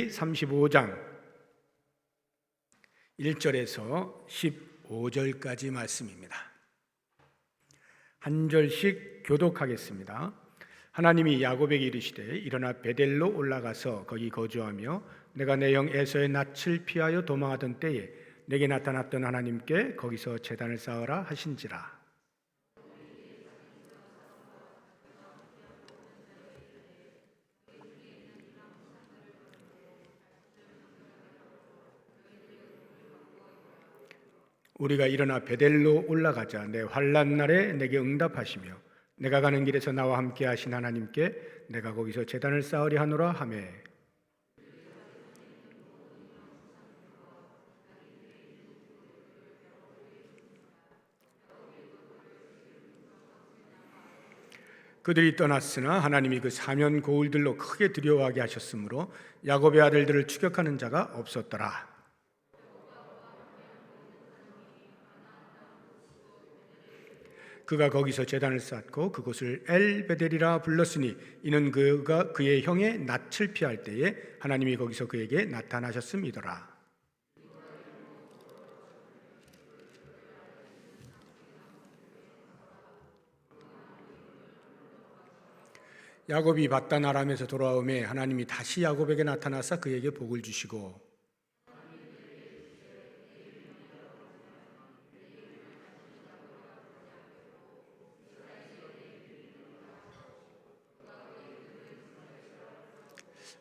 35장 1절에서 15절까지 말씀입니다. 한 절씩 교독하겠습니다. 하나님이 야곱에게 이르시되 일어나 베델로 올라가서 거기 거주하며 내가 내 형 에서의 낯을 피하여 도망하던 때에 내게 나타났던 하나님께 거기서 제단을 쌓으라 하신지라. 우리가 일어나 베델로 올라가자. 내 환난 날에 내게 응답하시며 내가 가는 길에서 나와 함께 하신 하나님께 내가 거기서 제단을 쌓으려 하노라 하매 그들이 떠났으나 하나님이 그 사면 고울들로 크게 두려워하게 하셨으므로 야곱의 아들들을 추격하는 자가 없었더라. 그가 거기서 제단을 쌓고 그곳을 엘베델이라 불렀으니 이는 그가 그의 형의 낯을 피할 때에 하나님이 거기서 그에게 나타나셨음이더라. 야곱이 밧단 아람에서 돌아오매 하나님이 다시 야곱에게 나타나사 그에게 복을 주시고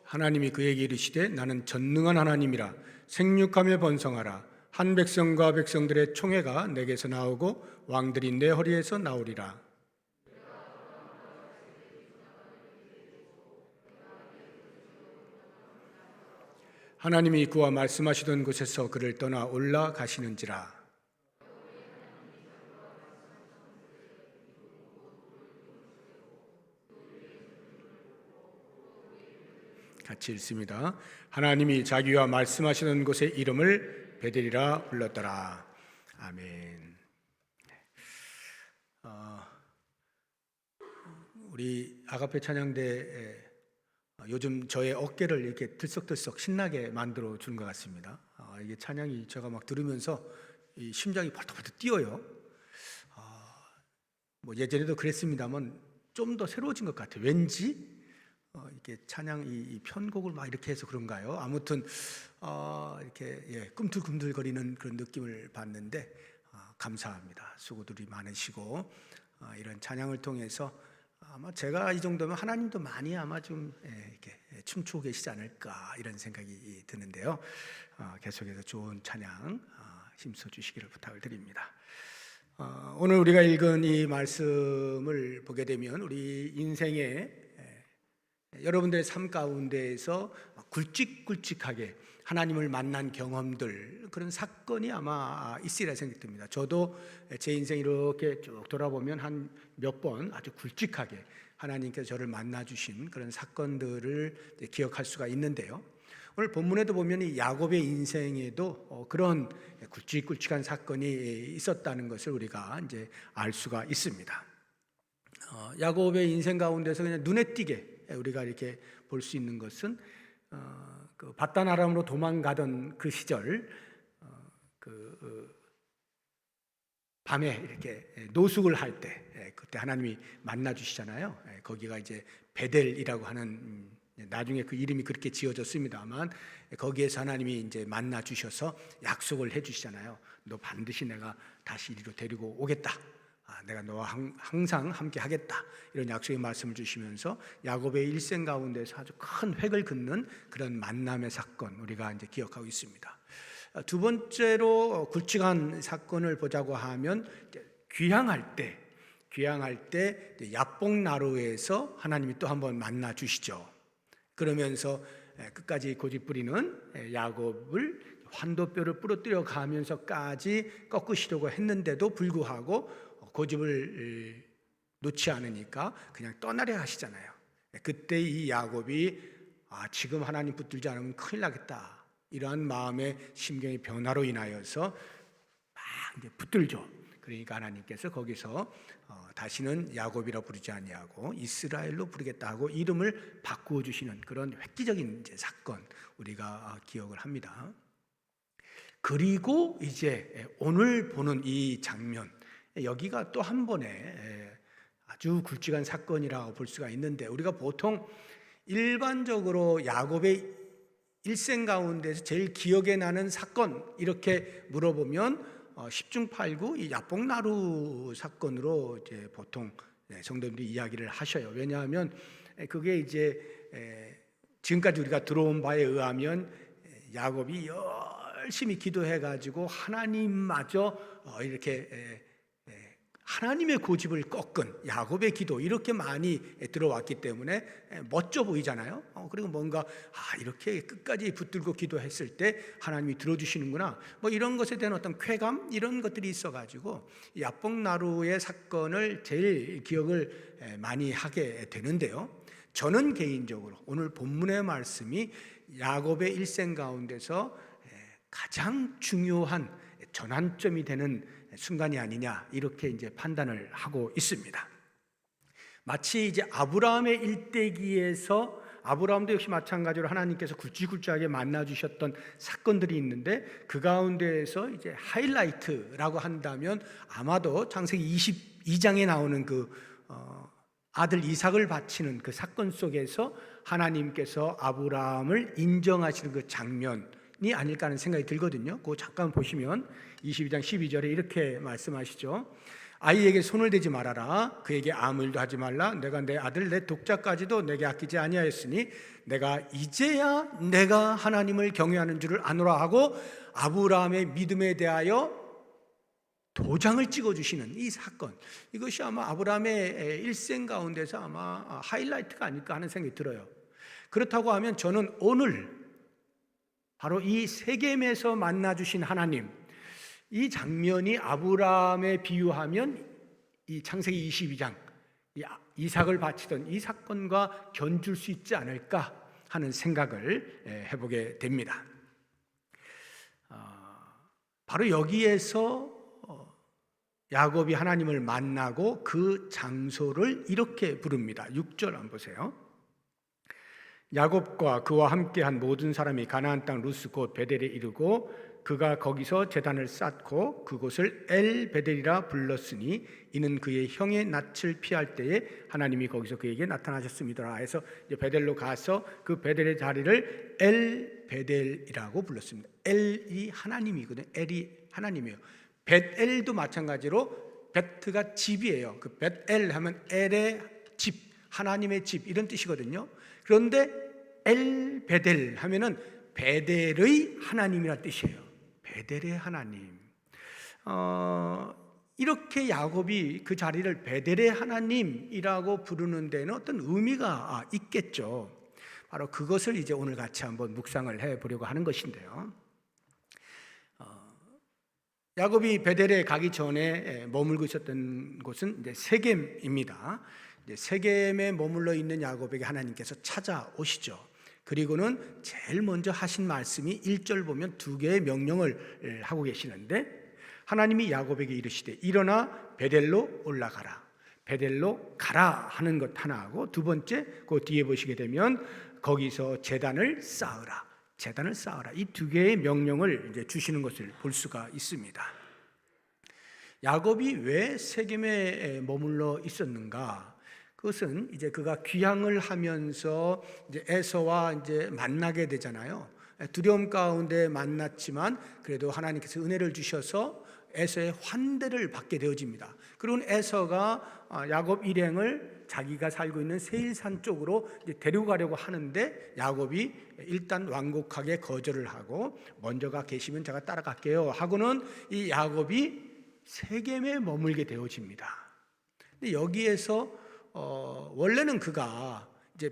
하나님이 그에게 이르시되 나는 전능한 하나님이라 생육하며 번성하라. 한 백성과 백성들의 총회가 내게서 나오고 왕들이 내 허리에서 나오리라. 하나님이 그와 말씀하시던 곳에서 그를 떠나 올라가시는지라. 같이 읽습니다. 하나님이 자기와 말씀하시는 곳의 이름을 베델이라 불렀더라. 아멘. 우리 아가페 찬양대 요즘 저의 어깨를 이렇게 들썩들썩 신나게 만들어 준 것 같습니다. 이게 찬양이 제가 막 들으면서 이 심장이 벌떡벌떡 뛰어요. 뭐 예전에도 그랬습니다만 좀 더 새로워진 것 같아요. 왠지 이렇게 찬양 이 편곡을 막 이렇게 해서 그런가요? 아무튼 이렇게 꿈틀꿈틀거리는 그런 느낌을 받는데 감사합니다. 수고들이 많으시고 이런 찬양을 통해서 아마 제가 이 정도면 하나님도 많이 아마 좀 이렇게 춤추고 계시지 않을까 이런 생각이 드는데요. 계속해서 좋은 찬양 힘써 주시기를 부탁을 드립니다. 오늘 우리가 읽은 이 말씀을 보게 되면 우리 인생의 여러분들의 삶 가운데에서 굵직굵직하게 하나님을 만난 경험들, 그런 사건이 아마 있으리라 생각됩니다. 저도 제 인생 이렇게 쭉 돌아보면 한 몇 번 아주 굵직하게 하나님께서 저를 만나주신 그런 사건들을 기억할 수가 있는데요. 오늘 본문에도 보면 이 야곱의 인생에도 그런 굵직굵직한 사건이 있었다는 것을 우리가 이제 알 수가 있습니다. 야곱의 인생 가운데서 그냥 눈에 띄게 우리가 이렇게 볼 수 있는 것은 그 밧단 아람으로 도망가던 그 시절 밤에 이렇게 노숙을 할 때 그때 하나님이 만나 주시잖아요. 거기가 이제 베델이라고 하는 나중에 그 이름이 그렇게 지어졌습니다만 거기에서 하나님이 이제 만나 주셔서 약속을 해 주시잖아요. 너 반드시 내가 다시 이리로 데리고 오겠다. 내가 너와 항상 함께 하겠다. 이런 약속의 말씀을 주시면서 야곱의 일생 가운데서 아주 큰 획을 긋는 그런 만남의 사건 우리가 이제 기억하고 있습니다. 두 번째로 굵직한 사건을 보자고 하면 귀향할 때 야복나루에서 하나님이 또 한번 만나 주시죠. 그러면서 끝까지 고집 부리는 야곱을 환도뼈를 부러뜨려 가면서까지 꺾으시려고 했는데도 불구하고 고집을 놓지 않으니까 그냥 떠나려 하시잖아요. 그때 이 야곱이 지금 하나님 붙들지 않으면 큰일 나겠다, 이러한 마음의 심경의 변화로 인하여서 막 이제 붙들죠. 그러니까 하나님께서 거기서 다시는 야곱이라 부르지 아니하고 이스라엘로 부르겠다 하고 이름을 바꾸어 주시는 그런 획기적인 이제 사건 우리가 기억을 합니다. 그리고 이제 오늘 보는 이 장면, 여기가 또 한 번에 아주 굵직한 사건이라고 볼 수가 있는데, 우리가 보통 일반적으로 야곱의 일생 가운데서 제일 기억에 나는 사건 이렇게 물어보면 10중 8구 이 야복나루 사건으로 이제 보통 성도들이 이야기를 하셔요. 왜냐하면 그게 이제 지금까지 우리가 들어온 바에 의하면 야곱이 열심히 기도해 가지고 하나님마저 이렇게 하나님의 고집을 꺾은 야곱의 기도 이렇게 많이 들어왔기 때문에 멋져 보이잖아요. 그리고 뭔가 이렇게 끝까지 붙들고 기도했을 때 하나님이 들어주시는구나, 뭐 이런 것에 대한 어떤 쾌감 이런 것들이 있어가지고 야복나루의 사건을 제일 기억을 많이 하게 되는데요. 저는 개인적으로 오늘 본문의 말씀이 야곱의 일생 가운데서 가장 중요한 전환점이 되는 순간이 아니냐 이렇게 이제 판단을 하고 있습니다. 마치 이제 아브라함의 일대기에서 아브라함도 역시 마찬가지로 하나님께서 굵직굵직하게 만나 주셨던 사건들이 있는데, 그 가운데에서 이제 하이라이트라고 한다면 아마도 창세기 22장에 나오는 그 아들 이삭을 바치는 그 사건 속에서 하나님께서 아브라함을 인정하시는 그 장면이 아닐까 하는 생각이 들거든요. 그거 잠깐 보시면 22장 12절에 이렇게 말씀하시죠. 아이에게 손을 대지 말아라. 그에게 아무 일도 하지 말라. 내가 내 아들 내 독자까지도 내게 아끼지 아니하였으니 내가 이제야 내가 하나님을 경외하는 줄을 아노라 하고 아브라함의 믿음에 대하여 도장을 찍어주시는 이 사건, 이것이 아마 아브라함의 일생 가운데서 아마 하이라이트가 아닐까 하는 생각이 들어요. 그렇다고 하면 저는 오늘 바로 이 세겜에서 만나주신 하나님, 이 장면이 아브라함에 비유하면 이 창세기 22장 이삭을 바치던 이 사건과 견줄 수 있지 않을까 하는 생각을 해보게 됩니다. 바로 여기에서 야곱이 하나님을 만나고 그 장소를 이렇게 부릅니다. 6절 한번 보세요. 야곱과 그와 함께한 모든 사람이 가나안 땅 루스 곧 베델에 이르고 그가 거기서 제단을 쌓고 그곳을 엘 베델이라 불렀으니 이는 그의 형의 낯을 피할 때에 하나님이 거기서 그에게 나타나셨습니다. 해서 이제 베델로 가서 그 베델의 자리를 엘 베델이라고 불렀습니다. 엘이 하나님이거든요. 엘이 하나님이에요. 벳엘도 마찬가지로 베트가 집이에요. 그 벳엘 하면 엘의 집, 하나님의 집 이런 뜻이거든요. 그런데 엘 베델 하면은 베델의 하나님이라는 뜻이에요. 베델의 하나님. 이렇게 야곱이 그 자리를 베델의 하나님이라고 부르는 데는 어떤 의미가 있겠죠. 바로 그것을 이제 오늘 같이 한번 묵상을 해보려고 하는 것인데요. 야곱이 베델에 가기 전에 머물고 있었던 곳은 이제 세겜입니다. 이제 세겜에 머물러 있는 야곱에게 하나님께서 찾아오시죠. 그리고는 제일 먼저 하신 말씀이 1절 보면 두 개의 명령을 하고 계시는데, 하나님이 야곱에게 이르시되 일어나 베델로 올라가라. 베델로 가라 하는 것 하나하고, 두 번째 그 뒤에 보시게 되면 거기서 제단을 쌓으라. 제단을 쌓아라. 이 두 개의 명령을 이제 주시는 것을 볼 수가 있습니다. 야곱이 왜 세겜에 머물러 있었는가? 그것은 이제 그가 귀향을 하면서 이제 에서와 이제 만나게 되잖아요. 두려움 가운데 만났지만 그래도 하나님께서 은혜를 주셔서 에서의 환대를 받게 되어집니다. 그리고 에서가 야곱 일행을 자기가 살고 있는 세일산 쪽으로 이제 데리고 가려고 하는데 야곱이 일단 완곡하게 거절을 하고 먼저 가 계시면 제가 따라갈게요 하고는 이 야곱이 세겜에 머물게 되어집니다. 근데 여기에서 원래는 그가 이제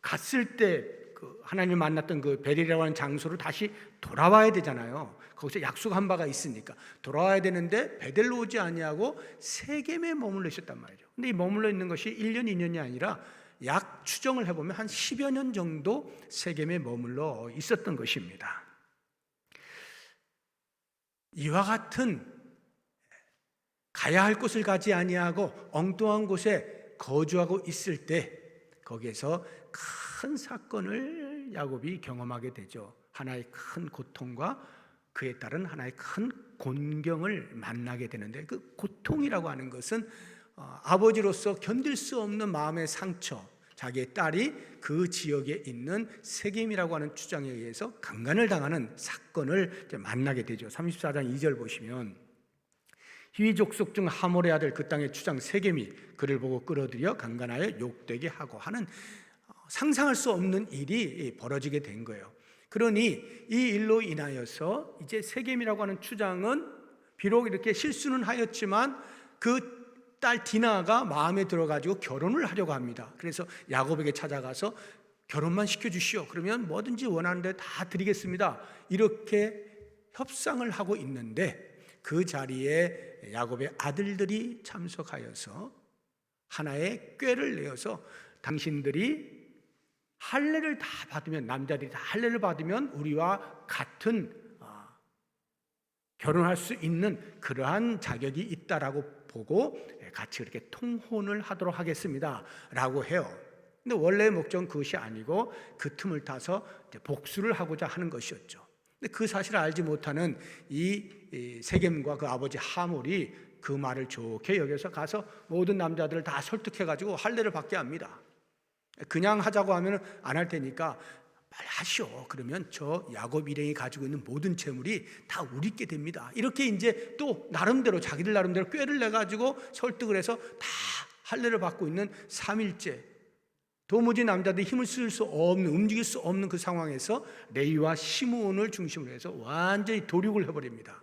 갔을 때 하나님을 만났던 그 베델이라고 하는 장소로 다시 돌아와야 되잖아요. 거기서 약속한 바가 있으니까 돌아와야 되는데 베델로 오지 아니하고 세겜에 머물러 있었단 말이죠. 근데 이 머물러 있는 것이 1년, 2년이 아니라 약 추정을 해보면 한 10여 년 정도 세겜에 머물러 있었던 것입니다. 이와 같은 가야 할 곳을 가지 아니하고 엉뚱한 곳에 거주하고 있을 때 거기에서 큰 사건을 야곱이 경험하게 되죠. 하나의 큰 고통과 그에 따른 하나의 큰 곤경을 만나게 되는데, 그 고통이라고 하는 것은 아버지로서 견딜 수 없는 마음의 상처, 자기의 딸이 그 지역에 있는 세겜이라고 하는 주장에 의해서 강간을 당하는 사건을 만나게 되죠. 34장 2절 보시면, 히위 족속 중 하몰의 아들 그 땅의 주장 세겜이 그를 보고 끌어들여 강간하여 욕되게 하고 하는 상상할 수 없는 일이 벌어지게 된 거예요. 그러니 이 일로 인하여서 이제 세겜이라고 하는 주장은 비록 이렇게 실수는 하였지만 그 딸 디나가 마음에 들어가지고 결혼을 하려고 합니다. 그래서 야곱에게 찾아가서 결혼만 시켜주시오. 그러면 뭐든지 원하는 데 다 드리겠습니다. 이렇게 협상을 하고 있는데, 그 자리에 야곱의 아들들이 참석하여서 하나의 꾀를 내어서 당신들이 할례를 다 받으면, 남자들이 다 할례를 받으면 우리와 같은 결혼할 수 있는 그러한 자격이 있다라고 보고 같이 그렇게 통혼을 하도록 하겠습니다 라고 해요. 근데 원래의 목적은 그것이 아니고 그 틈을 타서 복수를 하고자 하는 것이었죠. 근데 그 사실을 알지 못하는 이 세겜과 그 아버지 하몰이 그 말을 좋게 여겨서 가서 모든 남자들을 다 설득해가지고 할례를 받게 합니다. 그냥 하자고 하면 안 할 테니까 빨리 하시오. 그러면 저 야곱 일행이 가지고 있는 모든 재물이 다 우리께 됩니다. 이렇게 이제 또 나름대로 자기들 나름대로 꾀를 내 가지고 설득을 해서 다 할례를 받고 있는 3일째, 도무지 남자들이 힘을 쓸 수 없는, 움직일 수 없는 그 상황에서 레위와 시므온을 중심으로 해서 완전히 도륙을 해버립니다.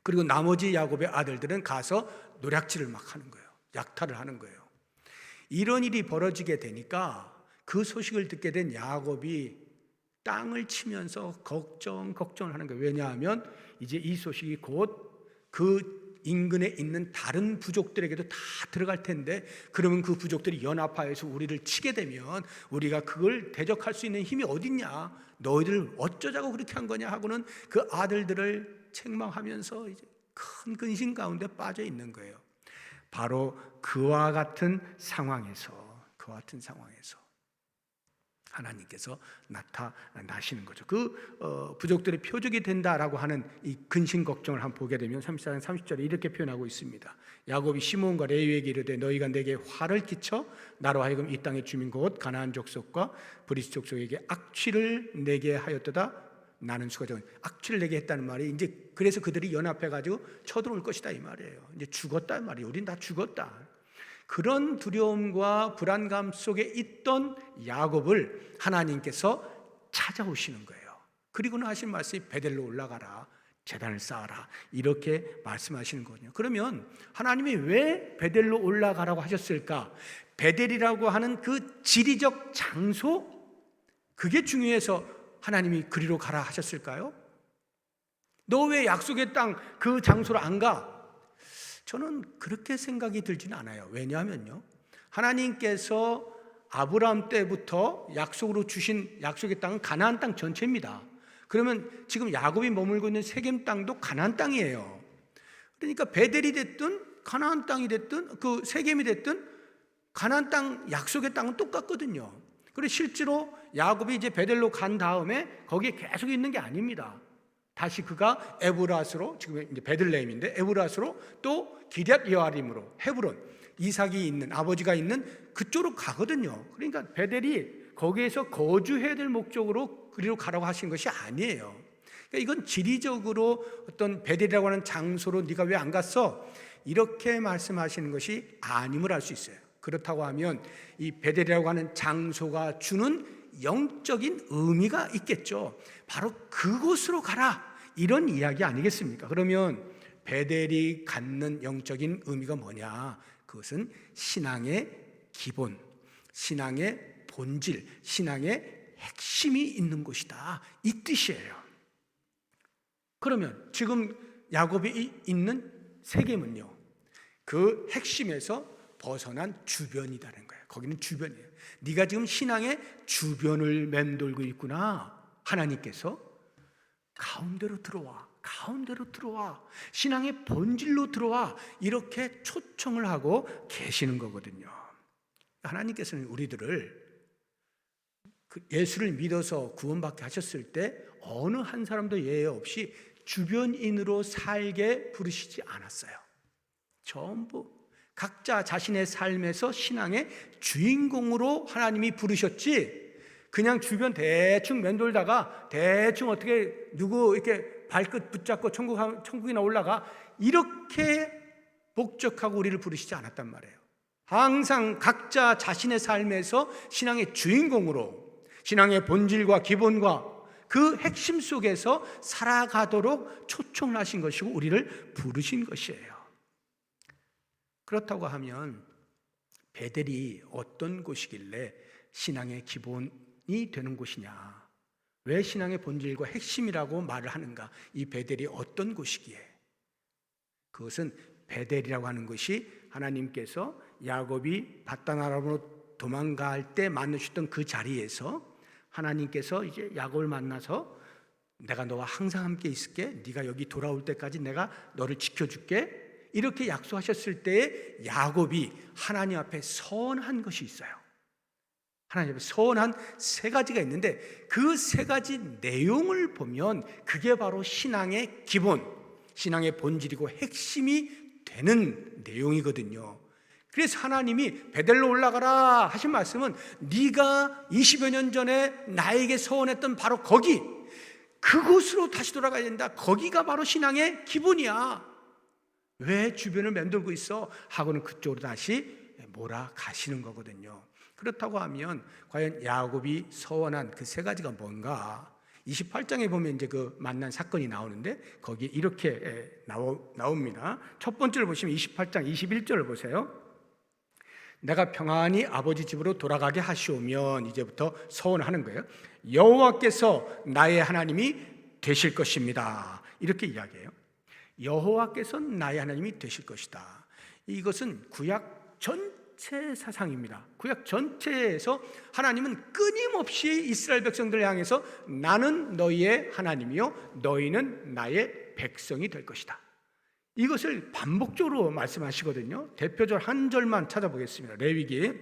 그리고 나머지 야곱의 아들들은 가서 노략질을 막 하는 거예요. 약탈을 하는 거예요. 이런 일이 벌어지게 되니까 그 소식을 듣게 된 야곱이 땅을 치면서 걱정을 하는 거예요. 왜냐하면 이제 이 소식이 곧 그 인근에 있는 다른 부족들에게도 다 들어갈 텐데, 그러면 그 부족들이 연합하여서 우리를 치게 되면 우리가 그걸 대적할 수 있는 힘이 어딨냐, 너희들 어쩌자고 그렇게 한 거냐 하고는 그 아들들을 책망하면서 이제 큰 근심 가운데 빠져 있는 거예요. 바로 그와 같은 상황에서 하나님께서 나타나시는 거죠. 그 부족들의 표적이 된다라고 하는 이 근심 걱정을 한번 보게 되면 34장 30절에 이렇게 표현하고 있습니다. 야곱이 시므온과 레위에게 이르되 너희가 내게 화를 끼쳐 나로 하여금 이 땅의 주민 곧 가나안 족속과 브리스 족속에게 악취를 내게 하였도다. 나는 수가 적은 악취를 내게 했다는 말이 이제 그래서 그들이 연합해가지고 쳐들어올 것이다 이 말이에요. 이제 죽었다 이 말이에요. 우린 다 죽었다. 그런 두려움과 불안감 속에 있던 야곱을 하나님께서 찾아오시는 거예요. 그리고는 하신 말씀이 베델로 올라가라, 제단을 쌓아라, 이렇게 말씀하시는 거거든요. 그러면 하나님이 왜 베델로 올라가라고 하셨을까? 베델이라고 하는 그 지리적 장소, 그게 중요해서 하나님이 그리로 가라 하셨을까요? 너 왜 약속의 땅 그 장소로 안 가? 저는 그렇게 생각이 들지는 않아요. 왜냐하면요, 하나님께서 아브라함 때부터 약속으로 주신 약속의 땅은 가나안 땅 전체입니다. 그러면 지금 야곱이 머물고 있는 세겜 땅도 가나안 땅이에요. 그러니까 베델이 됐든 가나안 땅이 됐든 그 세겜이 됐든 가나안 땅, 약속의 땅은 똑같거든요. 그리고 실제로 야곱이 이제 베델로 간 다음에 거기에 계속 있는 게 아닙니다. 다시 그가 에브라스로, 지금 이제 베들레헴인데 에브라스로 또 기럇 여아림으로 헤브론, 이삭이 있는, 아버지가 있는 그쪽으로 가거든요. 그러니까 베델이 거기에서 거주해야 될 목적으로 그리로 가라고 하신 것이 아니에요. 그러니까 이건 지리적으로 어떤 베델이라고 하는 장소로 네가 왜 안 갔어? 이렇게 말씀하시는 것이 아님을 알 수 있어요. 그렇다고 하면 이 베델이라고 하는 장소가 주는 영적인 의미가 있겠죠. 바로 그곳으로 가라, 이런 이야기 아니겠습니까? 그러면 베델이 갖는 영적인 의미가 뭐냐? 그것은 신앙의 기본, 신앙의 본질, 신앙의 핵심이 있는 곳이다, 이 뜻이에요. 그러면 지금 야곱이 있는 세겜은요, 그 핵심에서 벗어난 주변이라는 거예요. 거기는 주변이에요. 네가 지금 신앙의 주변을 맴돌고 있구나. 하나님께서 가운데로 들어와, 가운데로 들어와, 신앙의 본질로 들어와, 이렇게 초청을 하고 계시는 거거든요. 하나님께서는 우리들을 예수를 믿어서 구원받게 하셨을 때 어느 한 사람도 예외 없이 주변인으로 살게 부르시지 않았어요. 전부 각자 자신의 삶에서 신앙의 주인공으로 하나님이 부르셨지, 그냥 주변 대충 맴돌다가 대충 어떻게 누구 이렇게 발끝 붙잡고 천국이나 올라가, 이렇게 목적하고 우리를 부르시지 않았단 말이에요. 항상 각자 자신의 삶에서 신앙의 주인공으로, 신앙의 본질과 기본과 그 핵심 속에서 살아가도록 초청하신 것이고 우리를 부르신 것이에요. 그렇다고 하면 베델이 어떤 곳이길래 신앙의 기본이 되는 곳이냐, 왜 신앙의 본질과 핵심이라고 말을 하는가, 이 베델이 어떤 곳이기에? 그것은 베델이라고 하는 것이 하나님께서 야곱이 밧단 아람으로 도망갈 때 만나셨던 그 자리에서 하나님께서 이제 야곱을 만나서 내가 너와 항상 함께 있을게, 네가 여기 돌아올 때까지 내가 너를 지켜줄게, 이렇게 약속하셨을 때에 야곱이 하나님 앞에 서원한 것이 있어요. 하나님 앞에 서원한 세 가지가 있는데 그 세 가지 내용을 보면 그게 바로 신앙의 기본, 신앙의 본질이고 핵심이 되는 내용이거든요. 그래서 하나님이 베델로 올라가라 하신 말씀은 네가 20여 년 전에 나에게 서원했던 바로 거기, 그곳으로 다시 돌아가야 된다. 거기가 바로 신앙의 기본이야. 왜 주변을 맴돌고 있어? 하고는 그쪽으로 다시 몰아가시는 거거든요. 그렇다고 하면 과연 야곱이 서원한 그 세 가지가 뭔가? 28장에 보면 이제 그 만난 사건이 나오는데 거기 이렇게 나옵니다. 첫 번째를 보시면 28장 21절을 보세요. 내가 평안히 아버지 집으로 돌아가게 하시오면, 이제부터 서원하는 거예요. 여호와께서 나의 하나님이 되실 것입니다. 이렇게 이야기해요. 여호와께서 나의 하나님이 되실 것이다. 이것은 구약 전체 사상입니다. 구약 전체에서 하나님은 끊임없이 이스라엘 백성들을 향해서 나는 너희의 하나님이요 너희는 나의 백성이 될 것이다, 이것을 반복적으로 말씀하시거든요. 대표적 한 절만 찾아보겠습니다. 레위기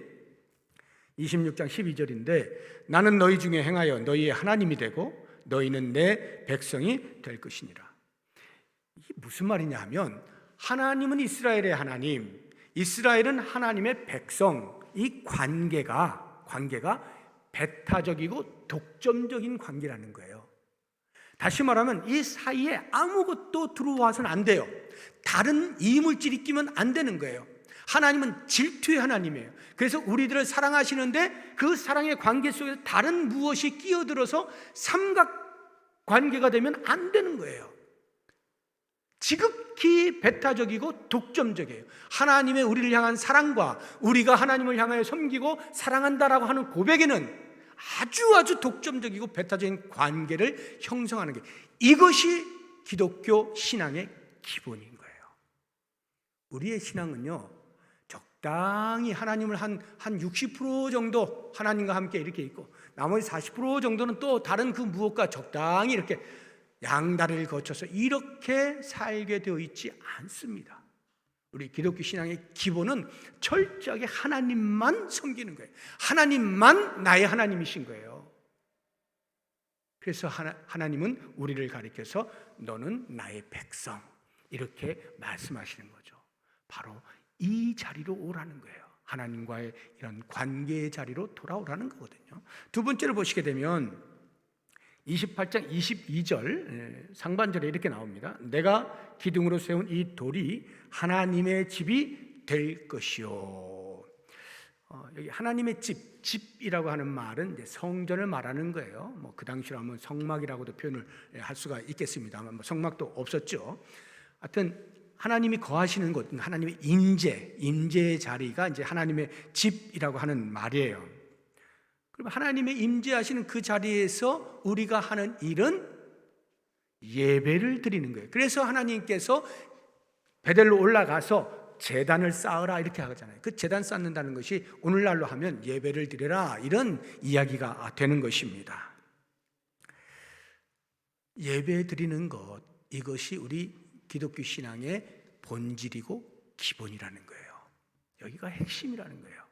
26장 12절인데 나는 너희 중에 행하여 너희의 하나님이 되고 너희는 내 백성이 될 것이니라. 이게 무슨 말이냐 하면 하나님은 이스라엘의 하나님, 이스라엘은 하나님의 백성, 이 관계가 배타적이고 독점적인 관계라는 거예요. 다시 말하면 이 사이에 아무것도 들어와서는 안 돼요. 다른 이물질이 끼면 안 되는 거예요. 하나님은 질투의 하나님이에요. 그래서 우리들을 사랑하시는데 그 사랑의 관계 속에서 다른 무엇이 끼어들어서 삼각관계가 되면 안 되는 거예요. 지극히 배타적이고 독점적이에요. 하나님의 우리를 향한 사랑과 우리가 하나님을 향하여 섬기고 사랑한다라고 하는 고백에는 아주 독점적이고 배타적인 관계를 형성하는 게, 이것이 기독교 신앙의 기본인 거예요. 우리의 신앙은요, 적당히 하나님을 한 60% 정도 하나님과 함께 이렇게 있고 나머지 40% 정도는 또 다른 그 무엇과 적당히 이렇게 양다리를 거쳐서 이렇게 살게 되어 있지 않습니다. 우리 기독교 신앙의 기본은 철저하게 하나님만 섬기는 거예요. 하나님만 나의 하나님이신 거예요. 그래서 하나님은 우리를 가리켜서 너는 나의 백성, 이렇게 말씀하시는 거죠. 바로 이 자리로 오라는 거예요. 하나님과의 이런 관계의 자리로 돌아오라는 거거든요. 두 번째로 보시게 되면 28장 22절 상반절에 이렇게 나옵니다. 내가 기둥으로 세운 이 돌이 하나님의 집이 될 것이요. 여기 하나님의 집이라고 하는 말은 이제 성전을 말하는 거예요. 뭐 그 당시로 하면 성막이라고도 표현을 할 수가 있겠습니다만 뭐 성막도 없었죠. 하여튼 하나님이 거하시는 곳, 하나님의 임재의 자리가 이제 하나님의 집이라고 하는 말이에요. 그럼 하나님의 임재하시는 그 자리에서 우리가 하는 일은 예배를 드리는 거예요. 그래서 하나님께서 베델로 올라가서 제단을 쌓으라 이렇게 하잖아요. 그 제단 쌓는다는 것이 오늘날로 하면 예배를 드려라, 이런 이야기가 되는 것입니다. 예배 드리는 것, 이것이 우리 기독교 신앙의 본질이고 기본이라는 거예요. 여기가 핵심이라는 거예요.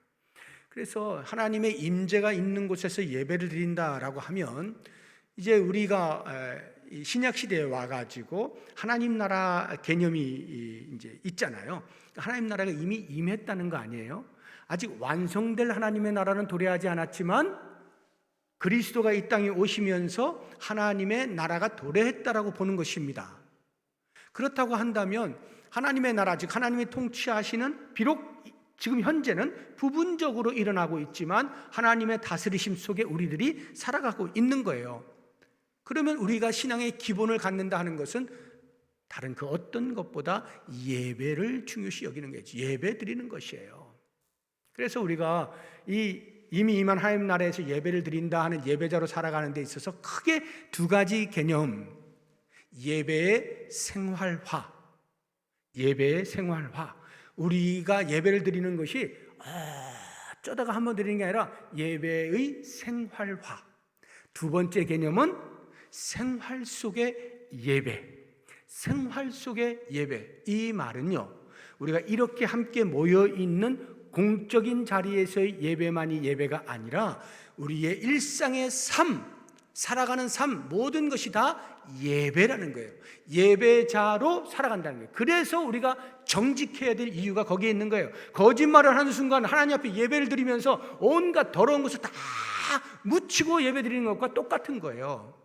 그래서 하나님의 임재가 있는 곳에서 예배를 드린다라고 하면 이제 우리가 신약 시대에 와가지고 하나님 나라 개념이 이제 있잖아요. 하나님 나라가 이미 임했다는 거 아니에요? 아직 완성될 하나님의 나라는 도래하지 않았지만 그리스도가 이 땅에 오시면서 하나님의 나라가 도래했다라고 보는 것입니다. 그렇다고 한다면 하나님의 나라, 즉 하나님이 통치하시는, 비록 지금 현재는 부분적으로 일어나고 있지만 하나님의 다스리심 속에 우리들이 살아가고 있는 거예요. 그러면 우리가 신앙의 기본을 갖는다 하는 것은 다른 그 어떤 것보다 예배를 중요시 여기는 거죠. 예배 드리는 것이에요. 그래서 우리가 이미 임한 하나님 나라에서 예배를 드린다 하는 예배자로 살아가는 데 있어서 크게 두 가지 개념, 예배의 생활화, 예배의 생활화. 우리가 예배를 드리는 것이 어쩌다가 한번 드리는 게 아니라 예배의 생활화. 두 번째 개념은 생활 속의 예배. 생활 속의 예배. 이 말은요, 우리가 이렇게 함께 모여 있는 공적인 자리에서의 예배만이 예배가 아니라 우리의 일상의 삶, 살아가는 삶, 모든 것이 다 예배라는 거예요. 예배자로 살아간다는 거예요. 그래서 우리가 정직해야 될 이유가 거기에 있는 거예요. 거짓말을 하는 순간 하나님 앞에 예배를 드리면서 온갖 더러운 것을 다 묻히고 예배 드리는 것과 똑같은 거예요.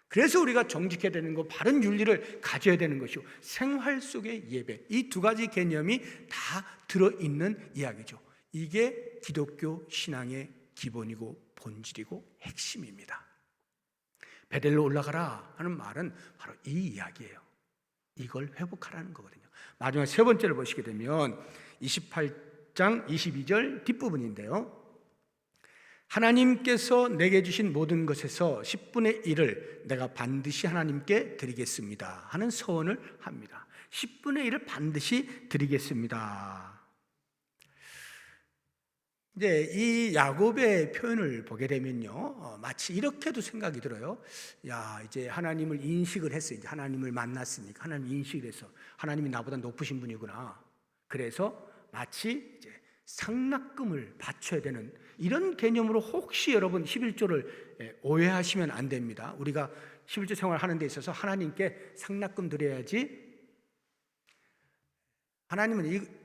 그래서 우리가 정직해야 되는 거, 바른 윤리를 가져야 되는 것이고, 생활 속의 예배, 이 두 가지 개념이 다 들어있는 이야기죠. 이게 기독교 신앙의 기본이고 본질이고 핵심입니다. 베델로 올라가라 하는 말은 바로 이 이야기예요. 이걸 회복하라는 거거든요. 마지막 세 번째를 보시게 되면 28장 22절 뒷부분인데요. 하나님께서 내게 주신 모든 것에서 10분의 1을 내가 반드시 하나님께 드리겠습니다 하는 서원을 합니다. 10분의 1을 반드시 드리겠습니다. 이제 이 야곱의 표현을 보게 되면요, 마치 이렇게도 생각이 들어요. 야, 이제 하나님을 인식을 했어요. 이제 하나님을 만났으니까 하나님 인식을 해서 하나님이 나보다 높으신 분이구나. 그래서 마치 이제 상납금을 바쳐야 되는 이런 개념으로 혹시 여러분 11조를 오해하시면 안 됩니다. 우리가 11조 생활하는 데 있어서 하나님께 상납금 드려야지, 하나님은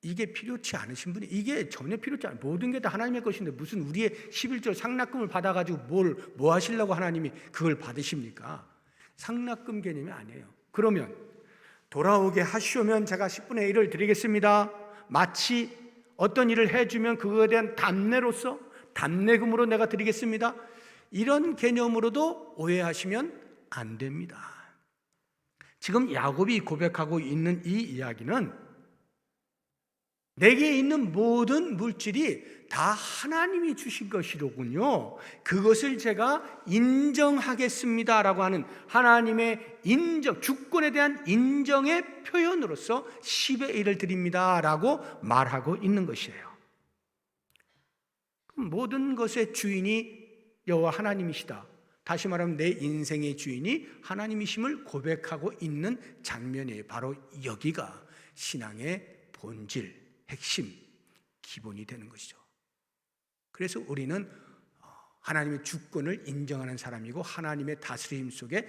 이게 필요치 않으신 분이, 이게 전혀 필요치 않아요. 모든 게 다 하나님의 것인데 무슨 우리의 11조 상납금을 받아가지고 뭐 하시려고 하나님이 그걸 받으십니까? 상납금 개념이 아니에요. 그러면 돌아오게 하시오면 제가 10분의 1을 드리겠습니다. 마치 어떤 일을 해주면 그거에 대한 답례로서, 답례금으로 내가 드리겠습니다. 이런 개념으로도 오해하시면 안 됩니다. 지금 야곱이 고백하고 있는 이 이야기는 내게 있는 모든 물질이 다 하나님이 주신 것이로군요. 그것을 제가 인정하겠습니다라고 하는 하나님의 인정, 주권에 대한 인정의 표현으로서 10의 1을 드립니다라고 말하고 있는 것이에요. 모든 것의 주인이 여호와 하나님이시다. 다시 말하면 내 인생의 주인이 하나님이심을 고백하고 있는 장면이에요. 바로 여기가 신앙의 본질, 핵심, 기본이 되는 것이죠. 그래서 우리는 하나님의 주권을 인정하는 사람이고 하나님의 다스림 속에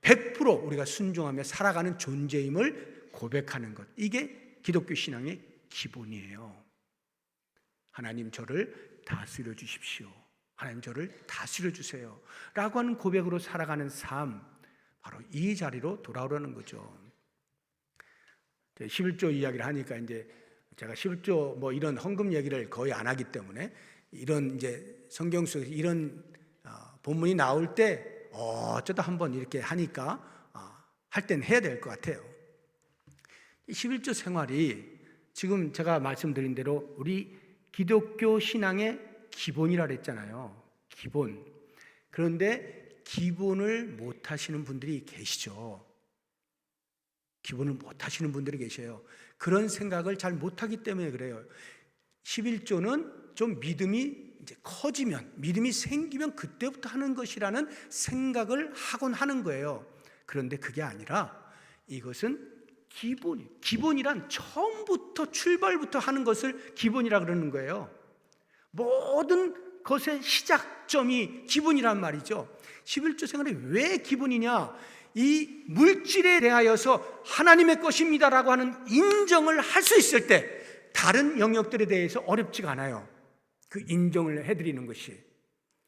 100% 우리가 순종하며 살아가는 존재임을 고백하는 것, 이게 기독교 신앙의 기본이에요. 하나님 저를 다스려 주십시오. 하나님 저를 다스려 주세요 라고 하는 고백으로 살아가는 삶, 바로 이 자리로 돌아오려는 거죠. 11조 이야기를 하니까 이제 제가 11조 뭐 이런 헌금 얘기를 거의 안 하기 때문에 이런 이제 성경 속에서 이런 본문이 나올 때 어쩌다 한번 이렇게 하니까 할 땐 해야 될 것 같아요. 11조 생활이 지금 제가 말씀드린 대로 우리 기독교 신앙의 기본이라 그랬잖아요. 기본. 그런데 기본을 못 하시는 분들이 계시죠. 기본을 못 하시는 분들이 계셔요. 그런 생각을 잘 못하기 때문에 그래요. 11조는 좀 믿음이 이제 커지면, 믿음이 생기면 그때부터 하는 것이라는 생각을 하곤 하는 거예요. 그런데 그게 아니라 이것은 기본이란 처음부터 출발부터 하는 것을 기본이라 그러는 거예요. 모든 것의 시작점이 기본이란 말이죠. 11조 생활이 왜 기본이냐? 이 물질에 대하여서 하나님의 것입니다라고 하는 인정을 할 수 있을 때 다른 영역들에 대해서 어렵지가 않아요. 그 인정을 해드리는 것이.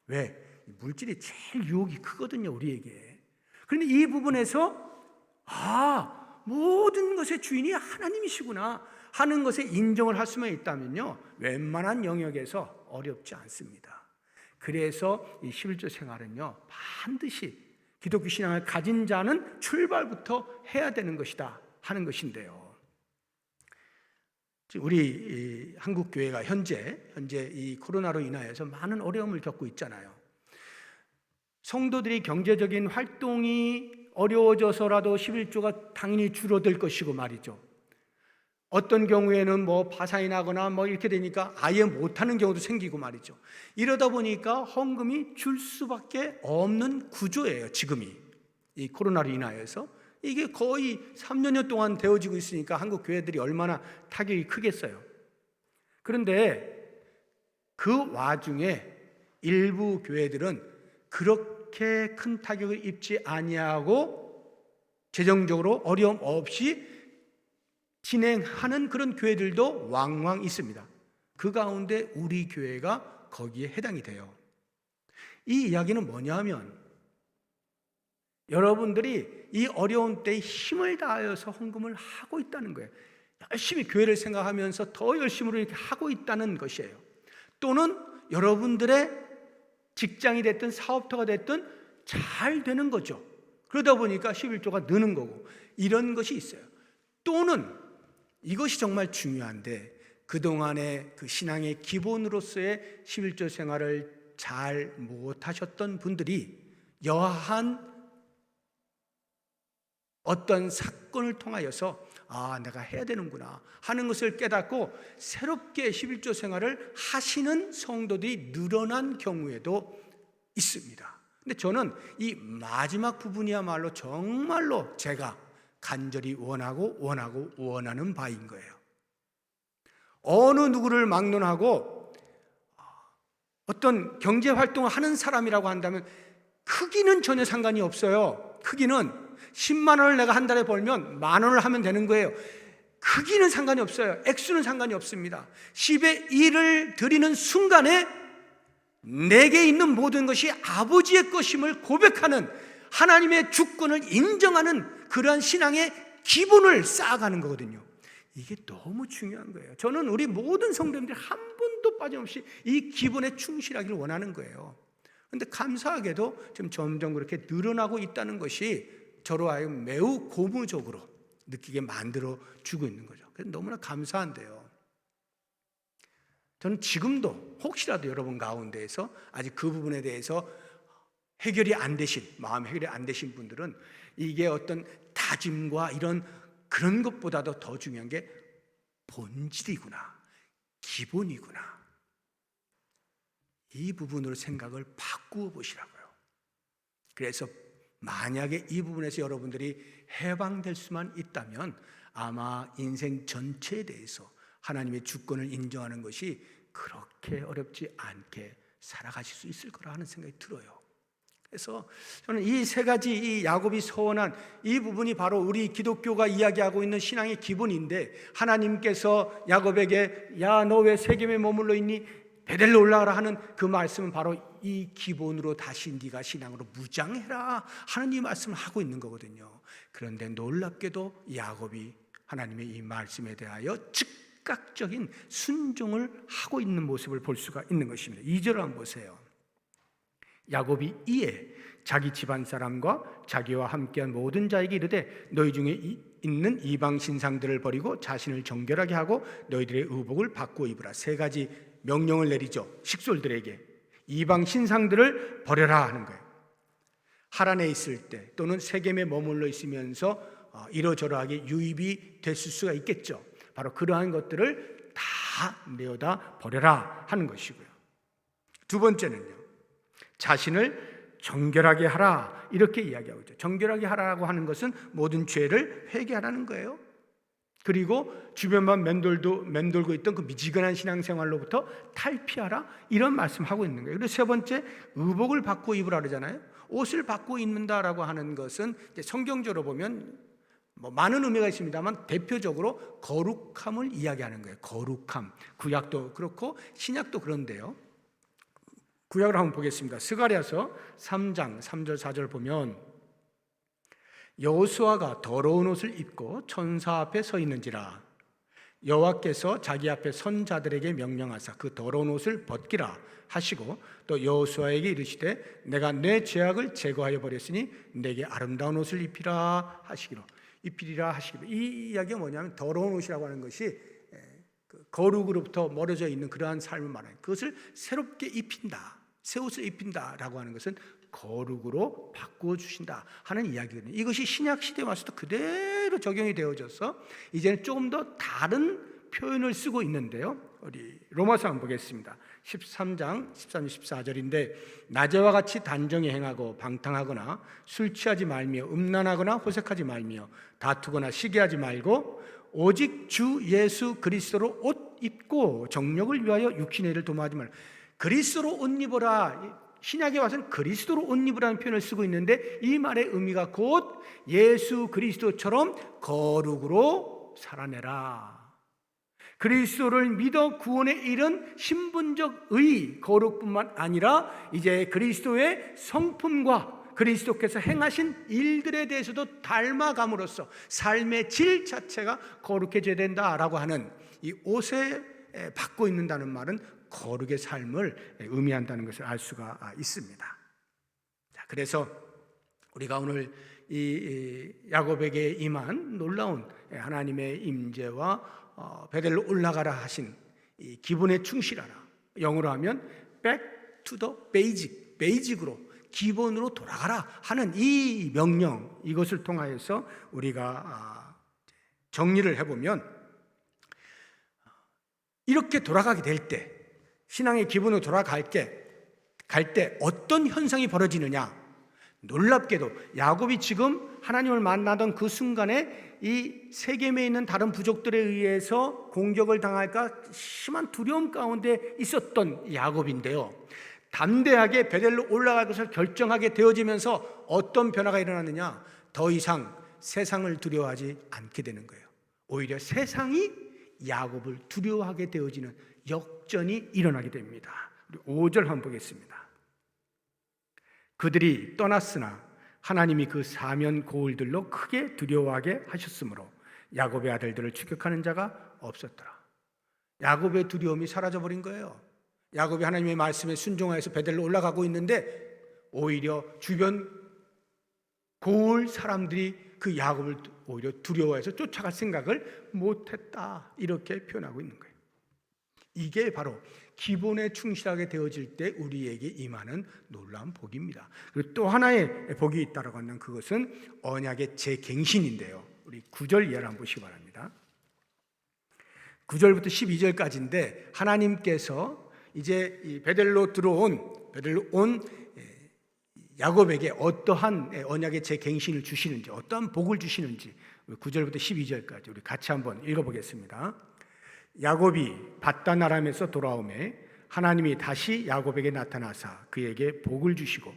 왜? 물질이 제일 유혹이 크거든요, 우리에게. 그런데 이 부분에서 모든 것의 주인이 하나님이시구나 하는 것에 인정을 할 수만 있다면요, 웬만한 영역에서 어렵지 않습니다. 그래서 이 11조 생활은요, 반드시 기독교 신앙을 가진 자는 출발부터 해야 되는 것이다 하는 것인데요, 우리 한국 교회가 현재 이 코로나로 인하여서 많은 어려움을 겪고 있잖아요. 성도들이 경제적인 활동이 어려워져서라도 11조가 당연히 줄어들 것이고 말이죠. 어떤 경우에는 파산이 나거나 이렇게 되니까 아예 못하는 경우도 생기고 말이죠. 이러다 보니까 헌금이 줄 수밖에 없는 구조예요, 지금이. 이 코로나로 인하여서 이게 거의 3년여 동안 되어지고 있으니까 한국 교회들이 얼마나 타격이 크겠어요. 그런데 그 와중에 일부 교회들은 그렇게 큰 타격을 입지 아니하고 재정적으로 어려움 없이 진행하는 그런 교회들도 왕왕 있습니다. 그 가운데 우리 교회가 거기에 해당이 돼요. 이 이야기는 뭐냐면, 여러분들이 이 어려운 때에 힘을 다하여서 헌금을 하고 있다는 거예요. 열심히 교회를 생각하면서 더 열심으로 이렇게 하고 있다는 것이에요. 또는 여러분들의 직장이 됐든 사업터가 됐든 잘 되는 거죠. 그러다 보니까 11조가 느는 거고, 이런 것이 있어요. 또는 이것이 정말 중요한데, 그동안의 그 신앙의 기본으로서의 11조 생활을 잘 못하셨던 분들이 여하한 어떤 사건을 통하여서 내가 해야 되는구나 하는 것을 깨닫고 새롭게 11조 생활을 하시는 성도들이 늘어난 경우에도 있습니다. 근데 저는 이 마지막 부분이야말로 정말로 제가 간절히 원하는 바인 거예요. 어느 누구를 막론하고 어떤 경제활동을 하는 사람이라고 한다면 크기는 전혀 상관이 없어요. 크기는 10만 원을 내가 한 달에 벌면 만 원을 하면 되는 거예요. 크기는 상관이 없어요. 액수는 상관이 없습니다. 10의 1을 드리는 순간에 내게 있는 모든 것이 아버지의 것임을 고백하는, 하나님의 주권을 인정하는 그러한 신앙의 기본을 쌓아가는 거거든요. 이게 너무 중요한 거예요. 저는 우리 모든 성도님들이 한 번도 빠짐없이 이 기본에 충실하기를 원하는 거예요. 그런데 감사하게도 지금 점점 그렇게 늘어나고 있다는 것이 저로 하여금 매우 고무적으로 느끼게 만들어주고 있는 거죠. 그래서 너무나 감사한데요, 저는 지금도 혹시라도 여러분 가운데에서 아직 그 부분에 대해서 마음 해결이 안 되신 분들은 이게 어떤 다짐과 그런 것보다도 더 중요한 게 본질이구나, 기본이구나, 이 부분으로 생각을 바꾸어 보시라고요. 그래서 만약에 이 부분에서 여러분들이 해방될 수만 있다면 아마 인생 전체에 대해서 하나님의 주권을 인정하는 것이 그렇게 어렵지 않게 살아가실 수 있을 거라 하는 생각이 들어요. 그래서 저는 이 세 가지, 이 야곱이 서원한 이 부분이 바로 우리 기독교가 이야기하고 있는 신앙의 기본인데, 하나님께서 야곱에게 너 왜 세겜에 머물러 있니? 베델로 올라가라 하는 그 말씀은 바로 이 기본으로 다시 네가 신앙으로 무장해라 하는 이 말씀을 하고 있는 거거든요. 그런데 놀랍게도 야곱이 하나님의 이 말씀에 대하여 즉각적인 순종을 하고 있는 모습을 볼 수가 있는 것입니다. 2절을 한번 보세요. 야곱이 이에 자기 집안 사람과 자기와 함께한 모든 자에게 이르되 너희 중에 있는 이방 신상들을 버리고 자신을 정결하게 하고 너희들의 의복을 바꾸어 입으라. 세 가지 명령을 내리죠. 식솔들에게 이방 신상들을 버려라 하는 거예요. 하란에 있을 때 또는 세겜에 머물러 있으면서 이러저러하게 유입이 됐을 수가 있겠죠. 바로 그러한 것들을 다 내어다 버려라 하는 것이고요. 두 번째는요, 자신을 정결하게 하라 이렇게 이야기하고 있죠. 정결하게 하라고 하는 것은 모든 죄를 회개하라는 거예요. 그리고 주변만 맴돌고 있던 그 미지근한 신앙생활로부터 탈피하라 이런 말씀하고 있는 거예요. 그리고 세 번째, 의복을 바꾸어 입으라 그러잖아요. 옷을 바꾸어 입는다라고 하는 것은 이제 성경적으로 보면 많은 의미가 있습니다만 대표적으로 거룩함을 이야기하는 거예요. 거룩함. 구약도 그렇고 신약도 그런데요. 구약을 한번 보겠습니다. 스가랴서 3장 3절 4절 보면 여호수아가 더러운 옷을 입고 천사 앞에 서 있는지라 여호와께서 자기 앞에 선 자들에게 명령하사 그 더러운 옷을 벗기라 하시고 또 여호수아에게 이르시되 내가 내 죄악을 제거하여 버렸으니 내게 아름다운 옷을 입히리라 하시기로. 이 이야기가 뭐냐면 더러운 옷이라고 하는 것이 거룩으로부터 멀어져 있는 그러한 삶을 말하는, 그것을 새롭게 입힌다, 새 옷을 입힌다라고 하는 것은 거룩으로 바꾸어 주신다 하는 이야기거든요. 이것이 신약 시대에 와서도 그대로 적용이 되어져서 이제는 조금 더 다른 표현을 쓰고 있는데요. 우리 로마서 한번 보겠습니다. 13장 13, 14절인데 낮에와 같이 단정히 행하고 방탕하거나 술 취하지 말며 음란하거나 호색하지 말며 다투거나 시기하지 말고 오직 주 예수 그리스도로 옷 입고 정욕을 위하여 육신의 일을 도모하지 말라. 그리스도로 옷 입어라. 신약에 와서는 그리스도로 옷 입으라는 표현을 쓰고 있는데 이 말의 의미가 곧 예수 그리스도처럼 거룩으로 살아내라. 그리스도를 믿어 구원에 이른 신분적 의 거룩뿐만 아니라 이제 그리스도의 성품과 그리스도께서 행하신 일들에 대해서도 닮아감으로써 삶의 질 자체가 거룩해져야 된다라고 하는 이 옷에 받고 있는다는 말은 거룩의 삶을 의미한다는 것을 알 수가 있습니다. 자, 그래서 우리가 오늘 이 야곱에게 임한 놀라운 하나님의 임재와 베델로 올라가라 하신 이 기본에 충실하라, 영어로 하면 back to the basic, 베이직으로 기본으로 돌아가라 하는 이 명령, 이것을 통하여서 우리가 정리를 해보면 이렇게 돌아가게 될 때, 신앙의 기본으로 돌아갈 때 어떤 현상이 벌어지느냐. 놀랍게도 야곱이 지금 하나님을 만나던 그 순간에 이 세겜에 있는 다른 부족들에 의해서 공격을 당할까 심한 두려움 가운데 있었던 야곱인데요, 담대하게 베델로 올라갈 것을 결정하게 되어지면서 어떤 변화가 일어나느냐. 더 이상 세상을 두려워하지 않게 되는 거예요. 오히려 세상이 야곱을 두려워하게 되어지는 역전이 일어나게 됩니다. 5절 한번 보겠습니다. 그들이 떠났으나 하나님이 그 사면 고울들로 크게 두려워하게 하셨으므로 야곱의 아들들을 추격하는 자가 없었더라. 야곱의 두려움이 사라져버린 거예요. 야곱이 하나님의 말씀에 순종하여서 베델로 올라가고 있는데 오히려 주변 고울 사람들이 그 야곱을 오히려 두려워해서 쫓아갈 생각을 못했다, 이렇게 표현하고 있는 거예요. 이게 바로 기본에 충실하게 되어질 때 우리에게 임하는 놀라운 복입니다. 그리고 또 하나의 복이 있다고 하면 그것은 언약의 재갱신인데요. 우리 9절 이하를 한번 보시기 바랍니다. 9절부터 12절까지인데 하나님께서 이제 이 베델로 온 야곱에게 어떠한 언약의 재갱신을 주시는지, 어떠한 복을 주시는지 9절부터 12절까지 우리 같이 한번 읽어보겠습니다. 야곱이 밧단 아람에서 돌아오매 하나님이 다시 야곱에게 나타나사 그에게 복을 주시고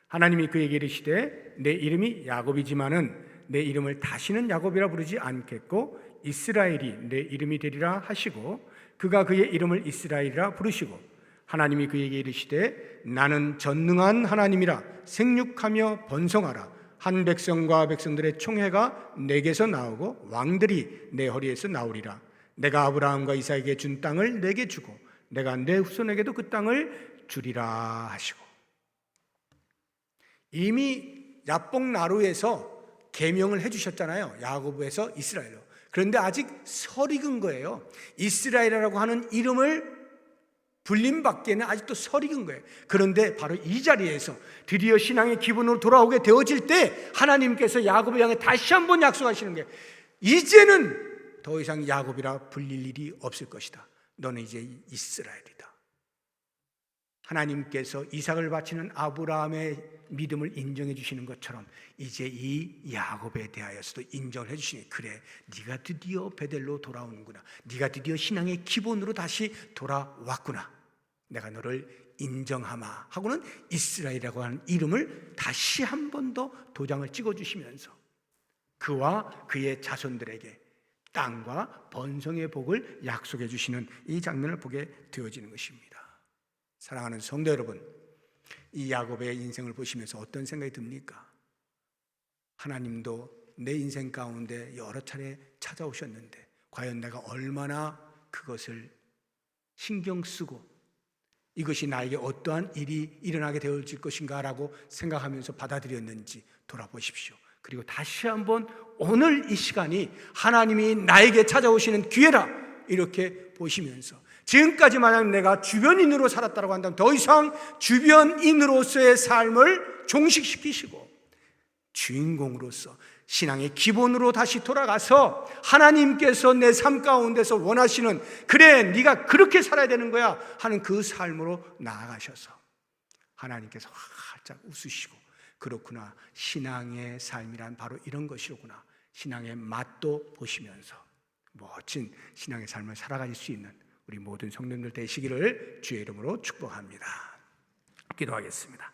하나님이 그에게 이르시되 내 이름이 야곱이지만은 내 이름을 다시는 야곱이라 부르지 않겠고 이스라엘이 내 이름이 되리라 하시고 그가 그의 이름을 이스라엘이라 부르시고 하나님이 그에게 이르시되 나는 전능한 하나님이라 생육하며 번성하라. 한 백성과 백성들의 총회가 내게서 나오고 왕들이 내 허리에서 나오리라. 내가 아브라함과 이삭에게 준 땅을 내게 주고 내가 내 후손에게도 그 땅을 주리라 하시고. 이미 야복나루에서 계명을 해주셨잖아요. 야고보에서 이스라엘로. 그런데 아직 설익은 거예요. 이스라엘이라고 하는 이름을 불림받기에는 아직도 설익은 거예요. 그런데 바로 이 자리에서 드디어 신앙의 기본으로 돌아오게 되어질 때 하나님께서 야곱을 향해 다시 한번 약속하시는 게, 이제는 더 이상 야곱이라 불릴 일이 없을 것이다. 너는 이제 이스라엘이다. 하나님께서 이삭을 바치는 아브라함의 믿음을 인정해 주시는 것처럼 이제 이 야곱에 대하여서도 인정을 해 주시니, 그래, 네가 드디어 베델로 돌아오는구나, 네가 드디어 신앙의 기본으로 다시 돌아왔구나, 내가 너를 인정하마 하고는 이스라엘이라고 하는 이름을 다시 한 번 더 도장을 찍어주시면서 그와 그의 자손들에게 땅과 번성의 복을 약속해 주시는 이 장면을 보게 되어지는 것입니다. 사랑하는 성도 여러분, 이 야곱의 인생을 보시면서 어떤 생각이 듭니까? 하나님도 내 인생 가운데 여러 차례 찾아오셨는데 과연 내가 얼마나 그것을 신경 쓰고 이것이 나에게 어떠한 일이 일어나게 되어질 것인가 라고 생각하면서 받아들였는지 돌아보십시오. 그리고 다시 한번 오늘 이 시간이 하나님이 나에게 찾아오시는 기회라 이렇게 보시면서, 지금까지 만약 내가 주변인으로 살았다고 한다면 더 이상 주변인으로서의 삶을 종식시키시고 주인공으로서 신앙의 기본으로 다시 돌아가서 하나님께서 내 삶 가운데서 원하시는, 그래 네가 그렇게 살아야 되는 거야 하는 그 삶으로 나아가셔서 하나님께서 활짝 웃으시고, 그렇구나, 신앙의 삶이란 바로 이런 것이로구나, 신앙의 맛도 보시면서 멋진 신앙의 삶을 살아갈 수 있는 우리 모든 성도님들 되시기를 주의 이름으로 축복합니다. 기도하겠습니다.